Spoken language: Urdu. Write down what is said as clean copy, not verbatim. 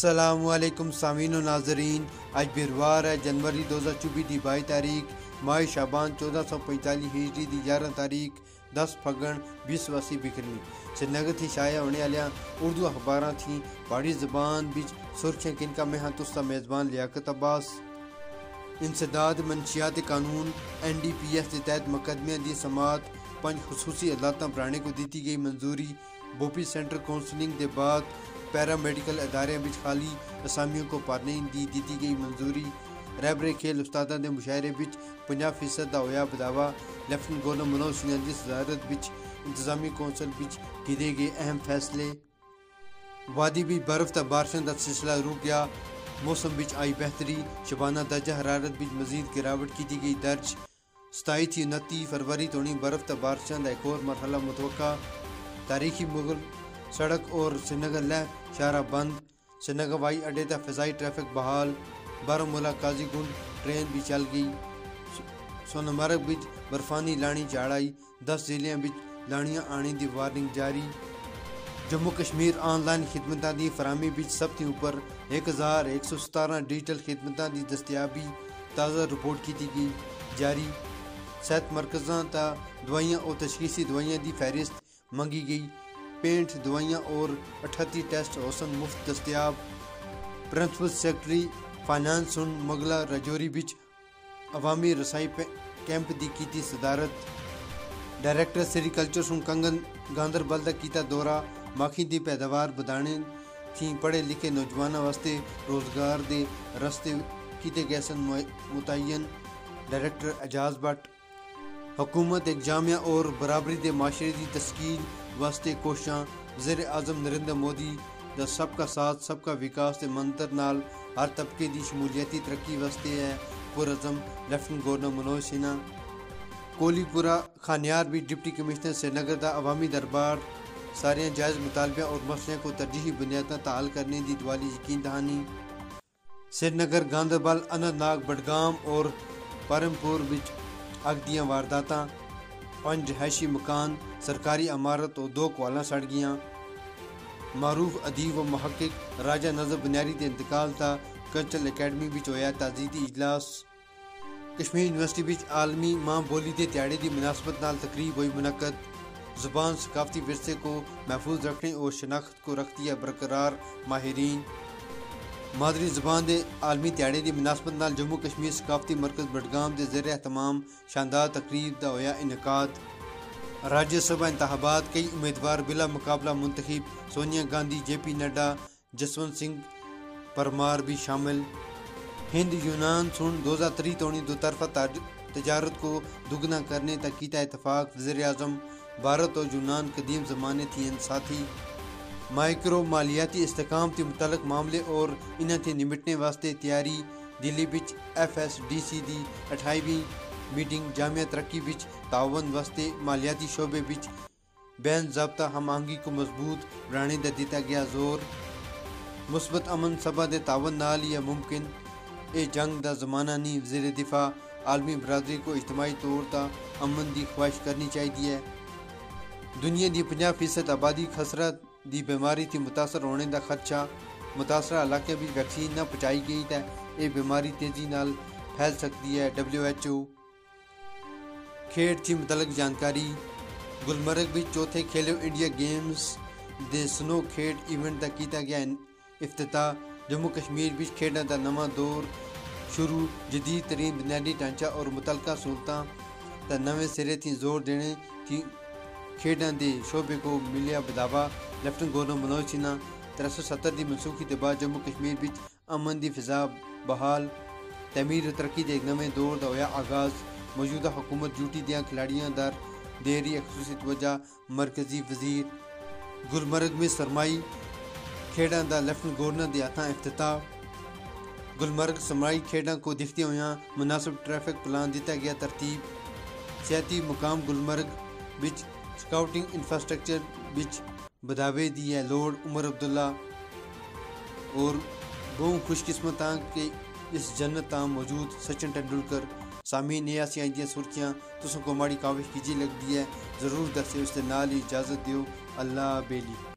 السلام علیکم سامعین و ناظرین، آج بروار ہے جنوری 2024 دی 22 تاریخ ماہ شعبان 1445 ہجری دی 11 تاریخ 10 پھگن 2080 بکرنی سرینگر تھی شائع ہونے والیاں اردو اخباراں تھیں پہاڑی زبان بچ سرخیاں کن کا میں ہاں تستا میزبان لیاقت عباس۔ انسداد منشیات قانون NDPS کے تحت مقدمے دی سماعت 5 خصوصی عدالتاں بنانے کو دیتی گئی منظوری۔ بوپی سینٹر کونسلنگ دے بعد پیرا میڈیکل ادارے بچ خالی اسامیوں کو پڑھنے دی دیتی گئی منظوری۔ رہبر کھیل استاداں دے مشاعرے بچ 50% دا ہویا بداوا۔ لیفٹنٹ گورنر منوج سنہا دی صدارت بچ انتظامی کونسل بچ کیتے گئے اہم فیصلے۔ وادی بھی برف تا بارشاں دا سلسلہ رک گیا، موسم بچ آئی بہتری، شبانہ درجہ حرارت بچ مزید گراوٹ کیتی گئی درج۔ 27 تھی 29 فروری تونی برف تا بارشاں دا ایک اور مرحلہ متوقع۔ تاریخی مغل سڑک اور سرینگر لہ شاہراہ بند، سرینگر ہوائی اڈے تا فضائی ٹریفک بحال، بارہمولہ قاضی گنڈ ٹرین بھی چل گئی۔ سونمرگ بچ برفانی لانی چاڑائی، 10 ضلعوں بچ لانیاں آنے دی وارننگ جاری۔ جموں کشمیر آن لائن خدمتاں دی فراہمی بچ سب تھی اوپر، 1117 ڈیجیٹل خدمتاں دی دستیابی تازہ رپورٹ کیتی گئی جاری۔ صحت مرکزاں تا دوائیاں اور تشخیصی دوائیاں دی فہرست منگی گئی، 65 دوائیاں اور 38 ٹیسٹ حسن مفت دستیاب۔ پرنسپل سیکرٹری فائنانس سن مغلہ راجوری بچ عوامی رسائی کیمپ دی کیتی صدارت۔ ڈائریکٹر سیریکلچر سن کنگن گاندربل دا کیتا دورہ، ماکھی دی پیداوار بدانے تھیں پڑھے لکھے نوجوانوں واسطے روزگار دے رستے کیتے گئے سن متعین۔ ڈائریکٹر اعجاز بٹ۔ حکومت ایک جامعہ اور برابری دے معاشرے دی تشکیل واسطے کوشاں، وزیر اعظم نریندر مودی دا سب کا ساتھ سب کا وکاس دے منتر نال ہر طبقے دی شمولیتی ترقی واسطے ہے پرعزم لیفٹنٹ گورنر منوج سنہا۔ کولی پورہ خانیار بھی ڈپٹی کمشنر سرینگر دا عوامی دربار، ساریاں جائز مطالبے اور مسئلے کو ترجیحی بنیاداں تا حل کرنے دی دوالی یقین دہانی۔ سرینگر گاندربل اننت ناگ بڈگام اور پرمپور بچ اگ دیاں وارداتاں، 5 رہائشی مکان، سرکاری عمارت اور 2 کوالاں سڑ گیاں۔ معروف ادیب و محقق راجہ نظر بنیاری دے انتقال تا کلچرل اکیڈمی بچ ہویا تعزیتی اجلاس۔ کشمیر یونیورسٹی بچ عالمی ماں بولی دے تہاڑے دی مناسبت نال تقریب ہوئی منعقد۔ زبان ثقافتی ورثے کو محفوظ رکھنے اور شناخت کو رکھتی ہے برقرار، ماہرین۔ مادری زبان دے عالمی تہاڑے دی مناسبت نال جموں کشمیر ثقافتی مرکز بڈگام دے زیر اہتمام شاندار تقریب دا ہویا انعقاد۔ راجیہ سبھا انتخابات، کئی امیدوار بلا مقابلہ منتخب، سونیا گاندھی، JP نڈا، جسونت سنگھ پرمار بھی شامل۔ ہند یونان سن 2023 تونی دو طرفہ تجارت کو دگنا کرنے تک کیتا اتفاق، وزیر اعظم۔ بھارت اور یونان قدیم زمانے تھی ساتھی۔ مائکرو مالیاتی استحکام تے متعلق معاملے اور انہاں تے نمٹنے واسطے تیاری۔ دلی بچ FSDC دی 28ویں میٹنگ، جامعہ ترقی بچ تعاون واسطے مالیاتی شعبے بچ بین ضابطہ ہم آہنگی کو مضبوط بنانے دا دیتا گیا زور۔ مثبت امن سبھا دے تعاون نال ہی ممکن، اے جنگ دا زمانہ نہیں، وزیر دفاع۔ عالمی برادری کو اجتماعی طور تا امن دی خواہش کرنی چاہیے۔ دنیا دی 50% آبادی خسرہ دی بیماری تھی متاثر ہونے دا خدشہ، متاثرہ علاقے بھی ویکسین نہ پہنچائی گئی تے اے بیماری تیزی نال پھیل سکتی ہے، WHO۔ کھیڈ تھی متعلق جانکاری۔ گلمرگ بھی چوتھے کھیلو انڈیا گیمز دے سنو کھیڈ ایونٹ دا کیتا گیا افتتاح۔ جموں کشمیر بھی کھیڈاں دا نواں دور شروع، جدید ترین بنیادی ڈھانچہ اور متعلقہ سہولتاں تا نویں سرے تھی زور دینے تھی کھیڈاں دے شعبے کو ملیا بداوا۔ Lieutenant governor Manoj Sinha. 370 دی منسوخی دے بعد جموں کشمیر بچ امن دی فضا بحال، تعمیر و ترقی دے ایک نویں دور دا ہویا آغاز۔ موجودہ حکومت ڈیوٹی دیاں کھلاڑیاں در دے رہی خصوصی توجہ، مرکزی وزیر۔ گلمرگ میں سرمائی کھیڈاں دا لیفٹنٹ گورنر دے ہاتھاں افتتاح۔ گلمرگ سرمائی کھیڈاں کو دیکھتے ہوئے مناسب ٹریفک پلان دیتا گیا ترتیب۔ سیاحتی مقام گلمرگ بچ سکاؤٹنگ انفراسٹرکچر بچ بداوے دی ہے لوڑ، عمر عبداللہ۔ اور بہت خوش قسمت ہاں کہ اس جنت تاں موجود سچن ٹنڈولکر۔ سامعین یہ آسیاں دیاں سرخیاں تسوں کو ماڑی کاوش کیجی لگ دی ہے، ضرور دسے اس دے نال ہی اجازت دیو۔ اللہ بیلی۔